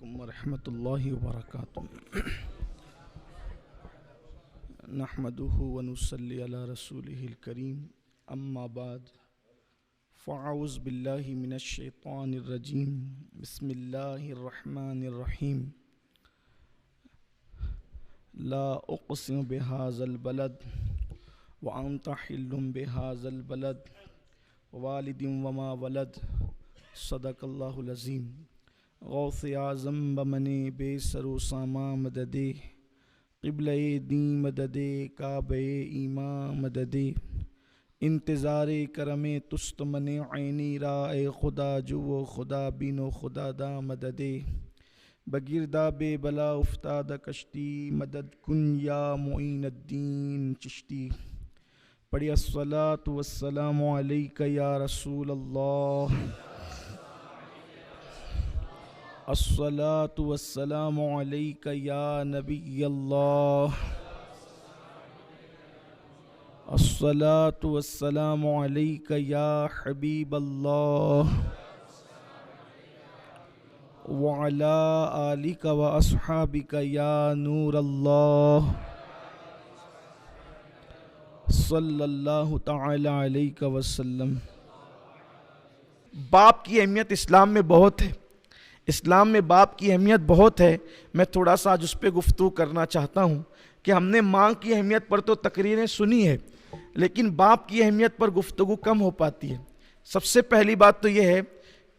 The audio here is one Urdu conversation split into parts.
علیکم ورحمۃ اللہ وبرکاتہ۔ نحمدہ ونصلی علی رسولہ الکریم، اما بعد فاعوذ باللہ من الشیطان الرجیم، بسم اللہ الرحمن الرحیم۔ لا اقسم بہذا البلد وانت حل بہذا البلد ووالد وما ولد، صدق اللہ العظیم۔ غوث اعظم بمن بے سر و ساما مددے، قبلہ دین مددے، کعبہ ایمان مددے، انتظار کرم تست من عینی را، اے خدا جو و خدا بین و خدا دا مددے، بگردہ بے بلا افتاد کشتی، مدد کن یا معین الدین چشتی۔ پڑھی الصلاۃ والسلام علیک یا رسول اللہ، الصلاۃ والسلام علیک یا نبی اللہ، الصلاۃ والسلام علیک یا حبیب اللہ، وعلی آلک و اصحابک یا نور اللہ، صلی اللہ تعالی علیہ وسلم۔ باپ کی اہمیت اسلام میں بہت ہے، اسلام میں باپ کی اہمیت بہت ہے۔ میں تھوڑا سا آج اس پہ گفتگو کرنا چاہتا ہوں کہ ہم نے ماں کی اہمیت پر تو تقریریں سنی ہے، لیکن باپ کی اہمیت پر گفتگو کم ہو پاتی ہے۔ سب سے پہلی بات تو یہ ہے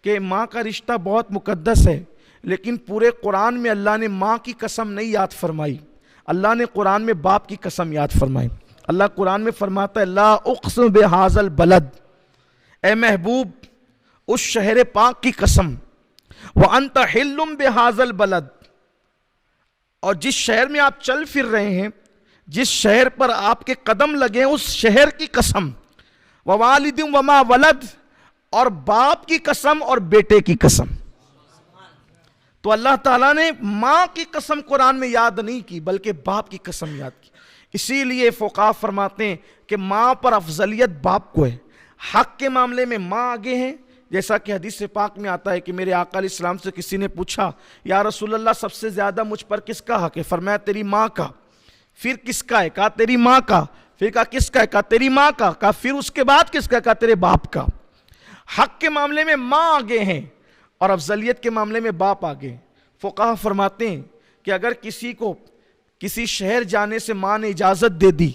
کہ ماں کا رشتہ بہت مقدس ہے، لیکن پورے قرآن میں اللہ نے ماں کی قسم نہیں یاد فرمائی، اللہ نے قرآن میں باپ کی قسم یاد فرمائی۔ اللہ قرآن میں فرماتا ہے لا اقسم بہذا البلد، اے محبوب اس شہر پاک کی قسم، وانت حل بہذا البلد، اور جس شہر میں آپ چل پھر رہے ہیں، جس شہر پر آپ کے قدم لگے ہیں، اس شہر کی قسم، ووالد وما ولد، اور باپ کی قسم اور بیٹے کی قسم۔ تو اللہ تعالیٰ نے ماں کی قسم قرآن میں یاد نہیں کی، بلکہ باپ کی قسم یاد کی۔ اسی لیے فقہا فرماتے ہیں کہ ماں پر افضلیت باپ کو ہے۔ حق کے معاملے میں ماں آگے ہیں، جیسا کہ حدیث پاک میں آتا ہے کہ میرے آقا علیہ السلام سے کسی نے پوچھا یا رسول اللہ سب سے زیادہ مجھ پر کس کا حق ہے؟ فرمایا تیری ماں کا۔ پھر کس کا ہے؟ کہا تیری ماں کا۔ پھر کہا کس کا ہے؟ کہا تیری ماں کا۔ کہا پھر اس کے بعد کس کا؟ کہا تیرے باپ کا۔ حق کے معاملے میں ماں آگے ہیں اور افضلیت کے معاملے میں باپ آگے ہیں۔ فقہا فرماتے ہیں کہ اگر کسی کو کسی شہر جانے سے ماں نے اجازت دے دی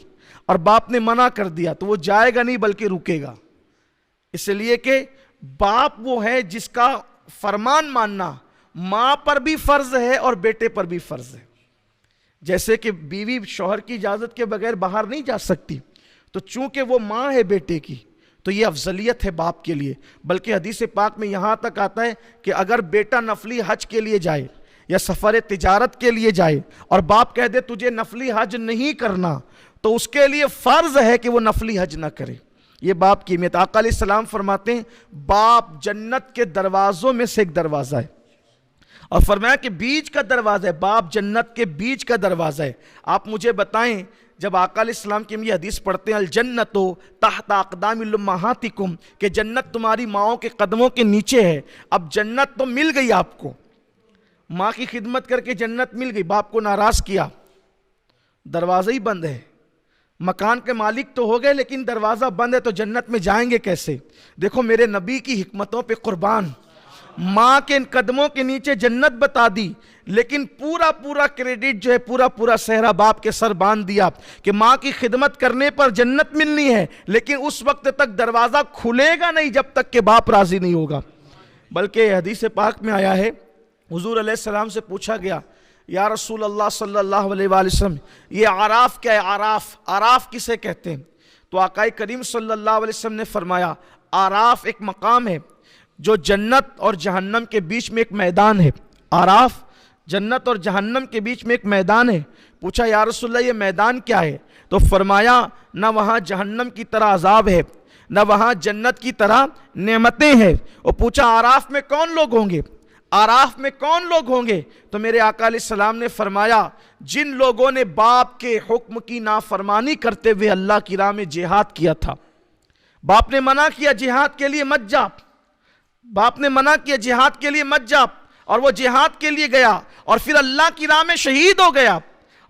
اور باپ نے منع کر دیا تو وہ جائے گا نہیں بلکہ رکے گا، اس لیے کہ باپ وہ ہے جس کا فرمان ماننا ماں پر بھی فرض ہے اور بیٹے پر بھی فرض ہے۔ جیسے کہ بیوی شوہر کی اجازت کے بغیر باہر نہیں جا سکتی، تو چونکہ وہ ماں ہے بیٹے کی تو یہ افضلیت ہے باپ کے لیے۔ بلکہ حدیث پاک میں یہاں تک آتا ہے کہ اگر بیٹا نفلی حج کے لیے جائے یا سفر تجارت کے لیے جائے اور باپ کہہ دے تجھے نفلی حج نہیں کرنا، تو اس کے لیے فرض ہے کہ وہ نفلی حج نہ کرے۔ یہ باپ کی اہمیت۔ آقا علیہ السلام فرماتے ہیں باپ جنت کے دروازوں میں سے ایک دروازہ ہے، اور فرمایا کہ بیچ کا دروازہ ہے، باپ جنت کے بیچ کا دروازہ ہے۔ آپ مجھے بتائیں جب آقا علیہ السلام کی ہم یہ حدیث پڑھتے ہیں الجنت تحت اقدام امہاتکم، کہ جنت تمہاری ماؤں کے قدموں کے نیچے ہے۔ اب جنت تو مل گئی آپ کو، ماں کی خدمت کر کے جنت مل گئی، باپ کو ناراض کیا، دروازہ ہی بند ہے۔ مکان کے مالک تو ہو گئے لیکن دروازہ بند ہے، تو جنت میں جائیں گے کیسے؟ دیکھو میرے نبی کی حکمتوں پہ قربان، ماں کے ان قدموں کے نیچے جنت بتا دی، لیکن پورا کریڈٹ جو ہے پورا صحرا باپ کے سر باندھ دیا کہ ماں کی خدمت کرنے پر جنت ملنی ہے، لیکن اس وقت تک دروازہ کھلے گا نہیں جب تک کہ باپ راضی نہیں ہوگا۔ بلکہ حدیث پاک میں آیا ہے حضور علیہ السلام سے پوچھا گیا یا رسول اللہ صلی اللہ علیہ وآلہ وسلم یہ اعراف کیا ہے؟ اعراف کسے کہتے ہیں؟ تو آقا کریم صلی اللہ علیہ وسلم نے فرمایا اعراف ایک مقام ہے جو جنت اور جہنم کے بیچ میں ایک میدان ہے۔ اعراف جنت اور جہنم کے بیچ میں ایک میدان ہے۔ پوچھا یا رسول اللہ یہ میدان کیا ہے؟ تو فرمایا نہ وہاں جہنم کی طرح عذاب ہے، نہ وہاں جنت کی طرح نعمتیں ہیں۔ اور پوچھا اعراف میں کون لوگ ہوں گے؟ اعراف میں کون لوگ ہوں گے؟ تو میرے آقا علیہ السلام نے فرمایا جن لوگوں نے باپ کے حکم کی نافرمانی کرتے ہوئے اللہ کی راہ میں جہاد کیا تھا۔ باپ نے منع کیا جہاد کے لیے مت جا، باپ نے منع کیا جہاد کے لیے مت جا، اور وہ جہاد کے لیے گیا اور پھر اللہ کی راہ میں شہید ہو گیا،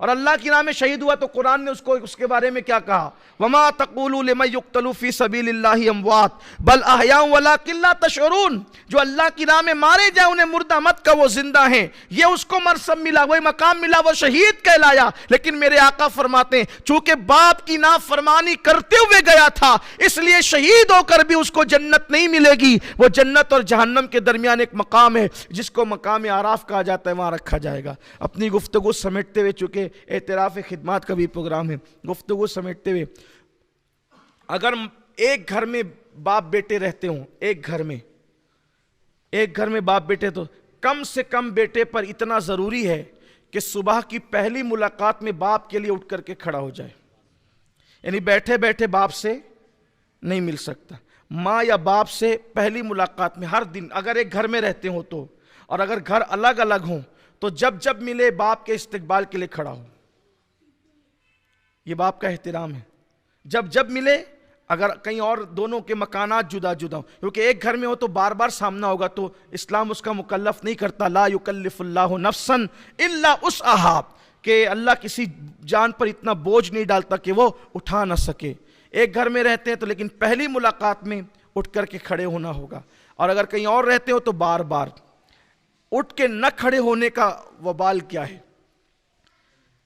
اور اللہ کی راہ میں شہید ہوا تو قرآن نے اس کے بارے میں کیا کہا؟ وَمَا تَقُولُوا لِمَنْ يُقْتَلُ فِي سَبِيلِ اللَّهِ أَمْوَاتٌ بَلْ أَحْيَاءٌ وَلَكِنْ لَا تَشْعُرُونَ۔ جو اللہ کی راہ میں مارے جائیں انہیں مردہ مت کہو، وہ زندہ ہیں، یہ اس کو مرسم ملا، وہی مقام ملا، وہ شہید کہلایا۔ لیکن میرے آقا فرماتے ہیں چونکہ باپ کی نافرمانی کرتے ہوئے گیا تھا اس لیے شہید ہو کر بھی اس کو جنت نہیں ملے گی، وہ جنت اور جہنم کے درمیان ایک مقام ہے جس کو مقام اعراف کہا جاتا ہے، وہاں رکھا جائے گا۔ اپنی گفتگو سمیٹتے ہوئے، چونکہ اعتراف خدمات کا بھی پروگرام ہے، گفتگو سمیٹتے ہوئے، اگر ایک گھر میں باپ بیٹے رہتے ہوں، ایک گھر میں باپ بیٹے، تو کم سے کم بیٹے پر اتنا ضروری ہے کہ صبح کی پہلی ملاقات میں باپ کے لیے اٹھ کر کے کھڑا ہو جائے، یعنی بیٹھے بیٹھے باپ سے نہیں مل سکتا، ماں یا باپ سے پہلی ملاقات میں ہر دن، اگر ایک گھر میں رہتے ہوں تو، اور اگر گھر الگ الگ ہوں تو جب ملے باپ کے استقبال کے لیے کھڑا ہو، یہ باپ کا احترام ہے۔ جب ملے، اگر کہیں اور دونوں کے مکانات جدا ہوں، کیونکہ ایک گھر میں ہو تو بار بار سامنا ہوگا، تو اسلام اس کا مکلف نہیں کرتا، لا یکلف اللہ نفسا الا وسعہا، کہ اللہ کسی جان پر اتنا بوجھ نہیں ڈالتا کہ وہ اٹھا نہ سکے۔ ایک گھر میں رہتے ہیں تو لیکن پہلی ملاقات میں اٹھ کر کے کھڑے ہونا ہوگا، اور اگر کہیں اور رہتے ہو تو بار بار اٹھ کے نہ کھڑے ہونے کا وبال کیا ہے۔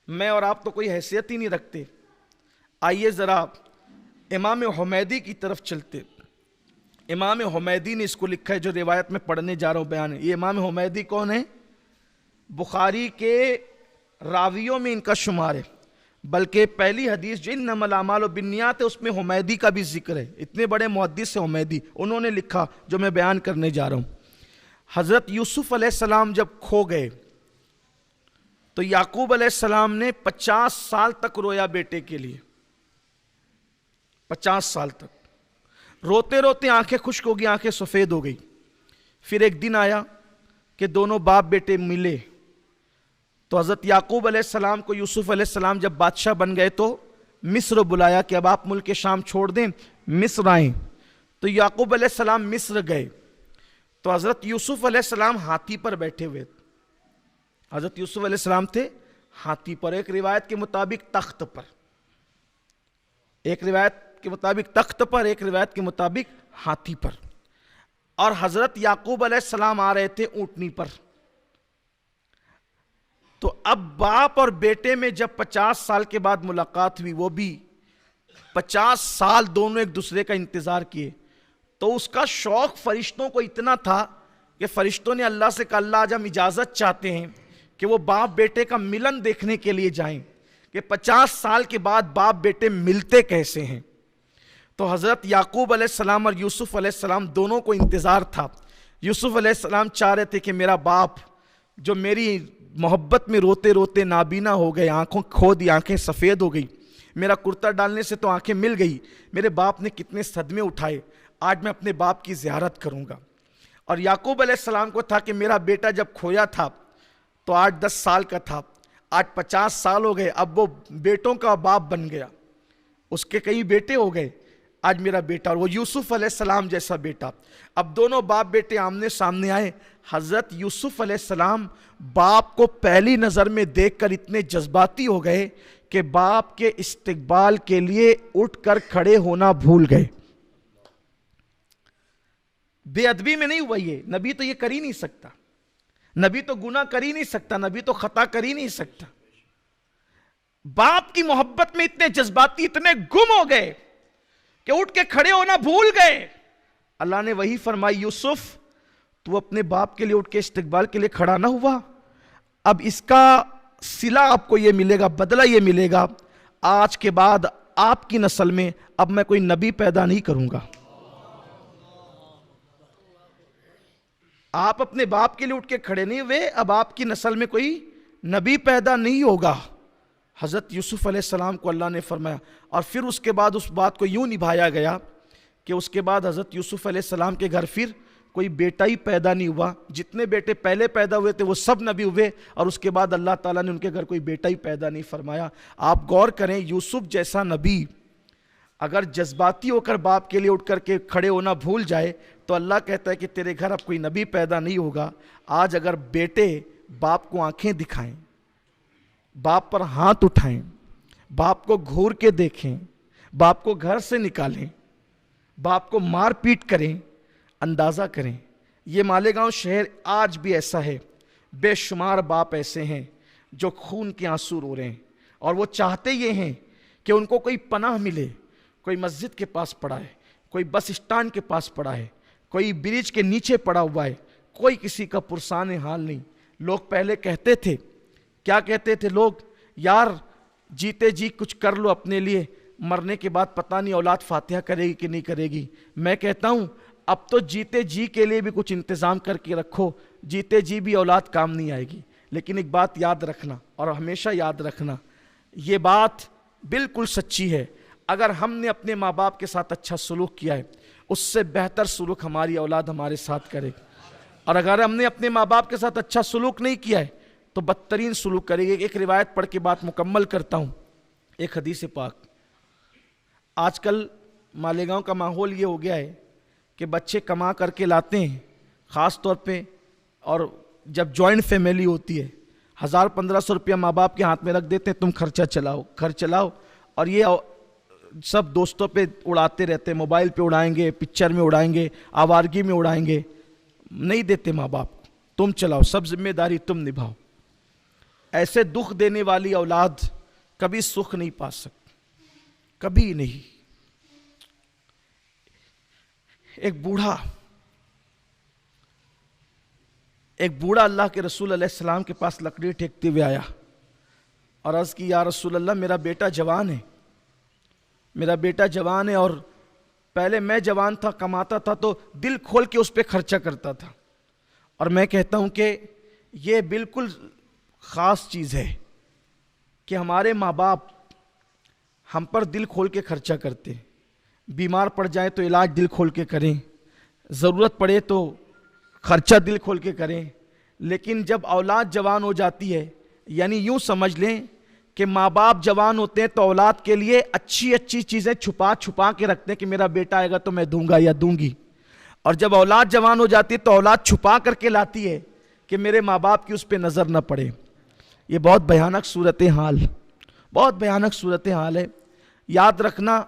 میں اور آپ تو کوئی حیثیت ہی نہیں رکھتے، آئیے ذرا امام حمیدی کی طرف چلتے۔ امام حمیدی نے اس کو لکھا ہے جو روایت میں پڑھنے جا رہا ہوں، بیان ہے۔ یہ امام حمیدی کون ہے؟ بخاری کے راویوں میں ان کا شمار ہے، بلکہ پہلی حدیث جو انما الاعمال بالنیات ہے اس میں حمیدی کا بھی ذکر ہے، اتنے بڑے محدث ہیں حمیدی، انہوں نے لکھا جو میں بیان کرنے جا رہا ہوں۔ حضرت یوسف علیہ السلام جب کھو گئے تو یعقوب علیہ السلام نے 50 سال تک رویا بیٹے کے لیے، 50 سال تک روتے روتے آنکھیں خشک ہو گئی، آنکھیں سفید ہو گئی۔ پھر ایک دن آیا کہ دونوں باپ بیٹے ملے، تو حضرت یعقوب علیہ السلام کو یوسف علیہ السلام جب بادشاہ بن گئے تو مصر بلایا کہ اب آپ ملک شام چھوڑ دیں، مصر آئیں۔ تو یعقوب علیہ السلام مصر گئے تو حضرت یوسف علیہ السلام ہاتھی پر بیٹھے ہوئے، حضرت یوسف علیہ السلام تھے ہاتھی پر، ایک روایت کے مطابق تخت پر، ایک روایت کے مطابق تخت پر، ایک روایت کے مطابق ہاتھی پر، اور حضرت یعقوب علیہ السلام آ رہے تھے اونٹنی پر۔ تو اب باپ اور بیٹے میں جب 50 سال کے بعد ملاقات ہوئی، وہ بھی 50 سال دونوں ایک دوسرے کا انتظار کیے، تو اس کا شوق فرشتوں کو اتنا تھا کہ فرشتوں نے اللہ سے کہا اللہ آج ہم اجازت چاہتے ہیں کہ وہ باپ بیٹے کا ملن دیکھنے کے لیے جائیں کہ 50 سال کے بعد باپ بیٹے ملتے کیسے ہیں۔ تو حضرت یعقوب علیہ السلام اور یوسف علیہ السلام دونوں کو انتظار تھا۔ یوسف علیہ السلام چاہ رہے تھے کہ میرا باپ جو میری محبت میں روتے روتے نابینا ہو گئے، آنکھوں کھو دی، آنکھیں سفید ہو گئی، میرا کرتا ڈالنے سے تو آنکھیں مل گئی، میرے باپ نے کتنے صدمے اٹھائے، آج میں اپنے باپ کی زیارت کروں گا۔ اور یعقوب علیہ السلام کو تھا کہ میرا بیٹا جب کھویا تھا تو 8-10 سال کا تھا، آج 50 سال ہو گئے، اب وہ بیٹوں کا باپ بن گیا، اس کے کئی بیٹے ہو گئے، آج میرا بیٹا، اور وہ یوسف علیہ السلام جیسا بیٹا۔ اب دونوں باپ بیٹے آمنے سامنے آئے، حضرت یوسف علیہ السلام باپ کو پہلی نظر میں دیکھ کر اتنے جذباتی ہو گئے کہ باپ کے استقبال کے لیے اٹھ کر کھڑے ہونا بھول گئے۔ بے ادبی میں نہیں ہوا، یہ نبی تو یہ کر ہی نہیں سکتا، نبی تو گناہ کر ہی نہیں سکتا، نبی تو خطا کر ہی نہیں سکتا۔ باپ کی محبت میں اتنے جذباتی، اتنے گم ہو گئے کہ اٹھ کے کھڑے ہونا بھول گئے۔ اللہ نے وہی فرمائی یوسف تو اپنے باپ کے لیے اٹھ کے استقبال کے لیے کھڑا نہ ہوا، اب اس کا صلہ آپ کو یہ ملے گا، بدلہ یہ ملے گا، آج کے بعد آپ کی نسل میں اب میں کوئی نبی پیدا نہیں کروں گا۔ آپ اپنے باپ کے لیے اٹھ کے کھڑے نہیں ہوئے، اب آپ کی نسل میں کوئی نبی پیدا نہیں ہوگا۔ حضرت یوسف علیہ السلام کو اللہ نے فرمایا، اور پھر اس کے بعد اس بات کو یوں نبھایا گیا کہ اس کے بعد حضرت یوسف علیہ السلام کے گھر پھر کوئی بیٹا ہی پیدا نہیں ہوا، جتنے بیٹے پہلے پیدا ہوئے تھے وہ سب نبی ہوئے، اور اس کے بعد اللہ تعالیٰ نے ان کے گھر کوئی بیٹا ہی پیدا نہیں فرمایا۔ آپ غور کریں، یوسف جیسا نبی اگر جذباتی ہو کر باپ کے لیے اٹھ کر کے کھڑے ہونا بھول جائے تو اللہ کہتا ہے کہ تیرے گھر اب کوئی نبی پیدا نہیں ہوگا. آج اگر بیٹے باپ کو آنکھیں دکھائیں, باپ پر ہاتھ اٹھائیں, باپ کو گھور کے دیکھیں, باپ کو گھر سے نکالیں, باپ کو مار پیٹ کریں, اندازہ کریں. یہ مالیگاؤں شہر آج بھی ایسا ہے. بے شمار باپ ایسے ہیں جو خون کے آنسو رو رہے ہیں, اور وہ چاہتے یہ ہیں کہ ان کو کوئی پناہ ملے. کوئی مسجد کے پاس پڑا ہے, کوئی بس اسٹینڈ کے پاس پڑا ہے, کوئی برج کے نیچے پڑا ہوا ہے, کوئی کسی کا پرسان حال نہیں. لوگ پہلے کہتے تھے, کیا کہتے تھے لوگ, یار جیتے جی کچھ کر لو اپنے لیے, مرنے کے بعد پتہ نہیں اولاد فاتحہ کرے گی کہ نہیں کرے گی. میں کہتا ہوں اب تو جیتے جی کے لیے بھی کچھ انتظام کر کے رکھو, جیتے جی بھی اولاد کام نہیں آئے گی. لیکن ایک بات یاد رکھنا, اور ہمیشہ یاد رکھنا, یہ بات بالکل سچی ہے, اگر ہم نے اپنے ماں باپ کے ساتھ اچھا سلوک کیا ہے, اس سے بہتر سلوک ہماری اولاد ہمارے ساتھ کرے گی. اور اگر ہم نے اپنے ماں باپ کے ساتھ اچھا سلوک نہیں کیا ہے تو بدترین سلوک کرے گی. ایک روایت پڑھ کے بات مکمل کرتا ہوں, ایک حدیث پاک. آج کل مالیگاؤں کا ماحول یہ ہو گیا ہے کہ بچے کما کر کے لاتے ہیں, خاص طور پہ, اور جب جوائنٹ فیملی ہوتی ہے 1000-1500 روپیہ ماں باپ کے ہاتھ میں رکھ دیتے ہیں, تم خرچہ چلاؤ, گھر چلاؤ, اور یہ سب دوستوں پہ اڑاتے رہتے ہیں, موبائل پہ اڑائیں گے, پکچر میں اڑائیں گے, آوارگی میں اڑائیں گے. نہیں دیتے ماں باپ کو, تم چلاؤ, سب ذمہ داری تم نبھاؤ. ایسے دکھ دینے والی اولاد کبھی سکھ نہیں پا سکتی, کبھی نہیں. ایک بوڑھا اللہ کے رسول علیہ السلام کے پاس لکڑی ٹھیکتے ہوئے آیا اور عرض کی, یا رسول اللہ میرا بیٹا جوان ہے, اور پہلے میں جوان تھا, کماتا تھا تو دل کھول کے اس پہ خرچہ کرتا تھا, اور میں کہتا ہوں کہ یہ بالکل خاص چیز ہے کہ ہمارے ماں باپ ہم پر دل کھول کے خرچہ کرتے. بیمار پڑ جائیں تو علاج دل کھول کے کریں, ضرورت پڑے تو خرچہ دل کھول کے کریں. لیکن جب اولاد جوان ہو جاتی ہے, یعنی یوں سمجھ لیں کہ ماں باپ جوان ہوتے ہیں تو اولاد کے لیے اچھی اچھی چیزیں چھپا کے رکھتے ہیں کہ میرا بیٹا آئے گا تو میں دوں گا یا دوں گی. اور جب اولاد جوان ہو جاتی ہے تو اولاد چھپا کر کے لاتی ہے کہ میرے ماں باپ کی اس پہ نظر نہ پڑے. یہ بہت بھیانک صورتحال ہے. یاد رکھنا,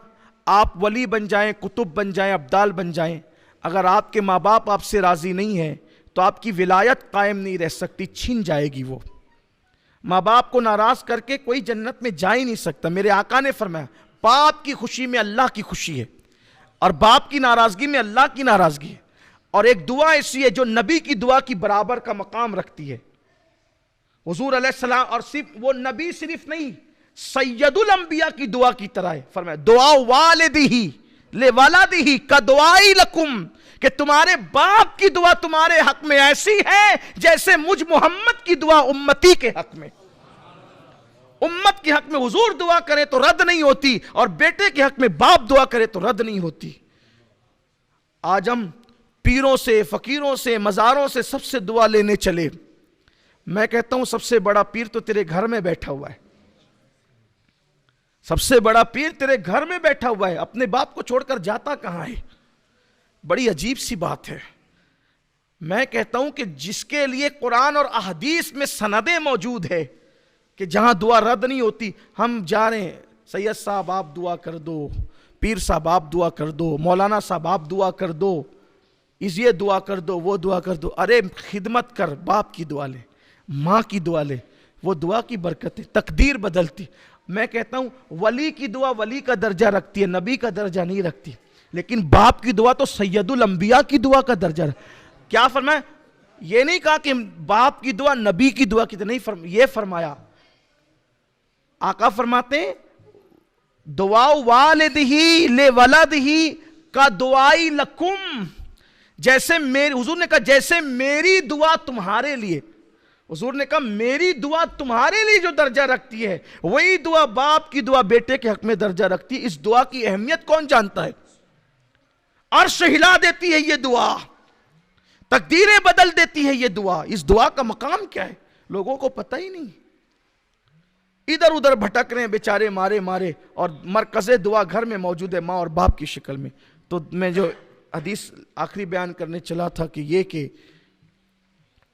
آپ ولی بن جائیں, کتب بن جائیں, ابدال بن جائیں, اگر آپ کے ماں باپ آپ سے راضی نہیں ہیں تو آپ کی ولایت قائم نہیں رہ سکتی, چھن جائے گی. وہ ماں باپ کو ناراض کر کے کوئی جنت میں جا ہی نہیں سکتا. میرے آقا نے فرمایا, باپ کی خوشی میں اللہ کی خوشی ہے, اور باپ کی ناراضگی میں اللہ کی ناراضگی ہے. اور ایک دعا ایسی ہے جو نبی کی دعا کی برابر کا مقام رکھتی ہے. حضور علیہ السلام, اور صرف وہ نبی صرف نہیں, سید الانبیاء کی دعا کی طرح ہے. فرمایا, دعا والدہ لولدہ کدعائی لکم, کہ تمہارے باپ کی دعا تمہارے حق میں ایسی ہے جیسے مجھ محمد کی دعا امتی کے حق میں. امت کے حق میں حضور دعا کرے تو رد نہیں ہوتی, اور بیٹے کے حق میں باپ دعا کرے تو رد نہیں ہوتی. آج ہم پیروں سے, فقیروں سے, مزاروں سے سب سے دعا لینے چلے. میں کہتا ہوں سب سے بڑا پیر تو تیرے گھر میں بیٹھا ہوا ہے, سب سے بڑا پیر تیرے گھر میں بیٹھا ہوا ہے, اپنے باپ کو چھوڑ کر جاتا کہاں ہے؟ بڑی عجیب سی بات ہے. میں کہتا ہوں کہ جس کے لیے قرآن اور احادیث میں سندیں موجود ہے کہ جہاں دعا رد نہیں ہوتی, ہم جا رہے ہیں, سید صاحب آپ دعا کر دو, پیر صاحب آپ دعا کر دو, مولانا صاحب آپ دعا کر دو, یہ دعا کر دو, وہ دعا کر دو. ارے خدمت کر, باپ کی دعا لے, ماں کی دعا لے, وہ دعا کی برکت ہے, تقدیر بدلتی. میں کہتا ہوں ولی کی دعا ولی کا درجہ رکھتی ہے, نبی کا درجہ نہیں رکھتی. لیکن باپ کی دعا تو سید الانبیاء کی دعا کا درجہ رکھتی. کیا فرمایا؟ یہ نہیں کہا کہ باپ کی دعا نبی کی دعا کی, نہیں, یہ فرمایا, آقا فرماتے ہیں دعا والدہ لولدہ کا دعائی لکم, جیسے حضور نے کہا جیسے میری دعا تمہارے لیے, حضور نے کہا میری دعا تمہارے لیے جو درجہ رکھتی ہے وہی دعا باپ کی دعا بیٹے کے حق میں درجہ رکھتی ہے. اس دعا کی اہمیت کون جانتا ہے؟ عرش ہلا دیتی ہے یہ دعا, تقدیریں بدل دیتی ہے یہ دعا. اس دعا کا مقام کیا ہے لوگوں کو پتہ ہی نہیں, ادھر ادھر بھٹک رہے ہیں بیچارے مارے, اور مرکز دعا گھر میں موجود ہے, ماں اور باپ کی شکل میں. تو میں جو حدیث آخری بیان کرنے چلا تھا کہ یہ کہ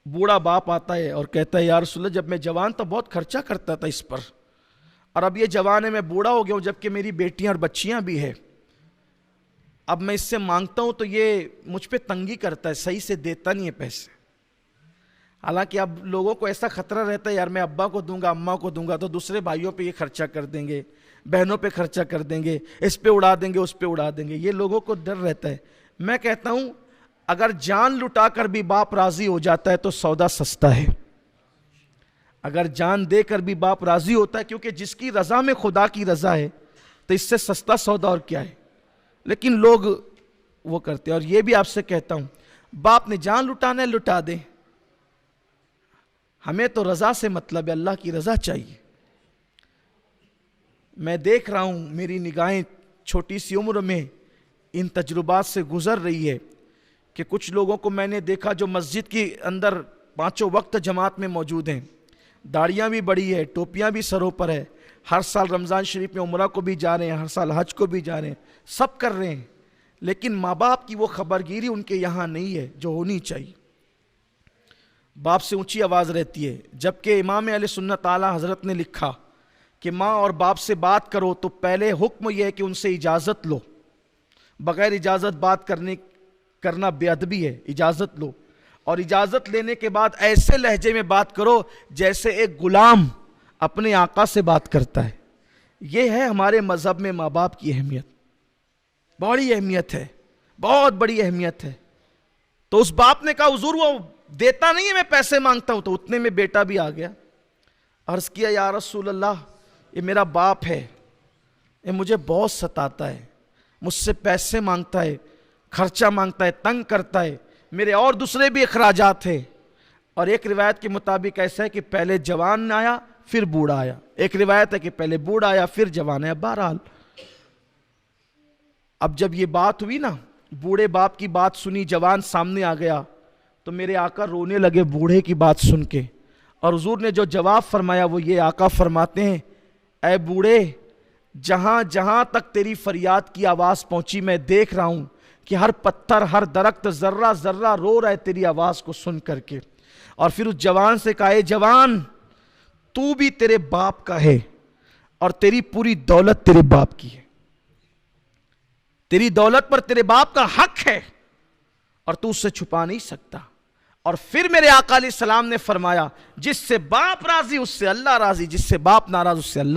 بوڑھا باپ آتا ہے اور کہتا ہے یا رسول اللہ جب میں جوان تھا بہت خرچہ کرتا تھا اس پر، اور اب یہ جوان ہے میں بوڑھا ہو گیا ہوں جبکہ میری بیٹیاں اور بچیاں بھی ہیں، اب میں اس سے مانگتا ہوں تو یہ مجھ پہ تنگی کرتا ہے، صحیح سے دیتا نہیں ہے پیسے۔ حالانکہ اب لوگوں کو ایسا خطرہ رہتا ہے یار میں ابا کو دوں گا اماں کو دوں گا تو دوسرے بھائیوں پہ یہ خرچہ کر دیں گے، بہنوں پہ خرچہ کر دیں گے، اس پہ اڑا دیں گے اس پہ اڑا دیں گے، یہ لوگوں کو ڈر رہتا ہے۔ میں کہتا ہوں اگر جان لٹا کر بھی باپ راضی ہو جاتا ہے تو سودا سستا ہے، اگر جان دے کر بھی باپ راضی ہوتا ہے، کیونکہ جس کی رضا میں خدا کی رضا ہے تو اس سے سستا سودا اور کیا ہے۔ لیکن لوگ وہ کرتے ہیں، اور یہ بھی آپ سے کہتا ہوں باپ نے جان لٹانا ہے لٹا دیں، ہمیں تو رضا سے مطلب ہے، اللہ کی رضا چاہیے۔ میں دیکھ رہا ہوں میری نگاہیں چھوٹی سی عمر میں ان تجربات سے گزر رہی ہے کہ کچھ لوگوں کو میں نے دیکھا جو مسجد کے اندر پانچوں وقت جماعت میں موجود ہیں، داڑیاں بھی بڑی ہے، ٹوپیاں بھی سروں پر ہے، ہر سال رمضان شریف میں عمرہ کو بھی جا رہے ہیں، ہر سال حج کو بھی جا رہے ہیں، سب کر رہے ہیں، لیکن ماں باپ کی وہ خبرگیری ان کے یہاں نہیں ہے جو ہونی چاہیے۔ باپ سے اونچی آواز رہتی ہے، جبکہ امام اہل سنت اعلیٰ حضرت نے لکھا کہ ماں اور باپ سے بات کرو تو پہلے حکم یہ ہے کہ ان سے اجازت لو، بغیر اجازت بات کرنا بے ادبی ہے، اجازت لو، اور اجازت لینے کے بعد ایسے لہجے میں بات کرو جیسے ایک غلام اپنے آقا سے بات کرتا ہے۔ یہ ہے ہمارے مذہب میں ماں باپ کی اہمیت، بڑی اہمیت ہے، بہت بڑی اہمیت ہے۔ تو اس باپ نے کہا حضور وہ دیتا نہیں ہے میں پیسے مانگتا ہوں، تو اتنے میں بیٹا بھی آ گیا، عرض کیا یا رسول اللہ یہ میرا باپ ہے، یہ مجھے بہت ستاتا ہے، مجھ سے پیسے مانگتا ہے، خرچہ مانگتا ہے، تنگ کرتا ہے، میرے اور دوسرے بھی اخراجات ہیں۔ اور ایک روایت کے مطابق ایسا ہے کہ پہلے جوان آیا پھر بوڑھا آیا، ایک روایت ہے کہ پہلے بوڑھا آیا پھر جوان آیا۔ بہرحال اب جب یہ بات ہوئی نا، بوڑھے باپ کی بات سنی، جوان سامنے آ گیا، تو میرے آقا رونے لگے بوڑھے کی بات سن کے، اور حضور نے جو جواب فرمایا وہ یہ، آقا فرماتے ہیں اے بوڑھے جہاں جہاں تک تیری فریاد کی آواز پہنچی میں دیکھ رہا ہوں کہ ہر پتھر ہر درخت ذرہ ذرہ رو رہا ہے تیری آواز کو سن کر کے۔ اور پھر اس جوان سے کہا اے جوان تو بھی تیرے باپ کا ہے اور تیری پوری دولت تیرے باپ کی ہے، تیری دولت پر تیرے باپ کا حق ہے اور تو اس سے چھپا نہیں سکتا۔ اور پھر میرے آقا علیہ السلام نے فرمایا جس سے باپ راضی اس سے اللہ راضی، جس سے باپ ناراض اس سے اللہ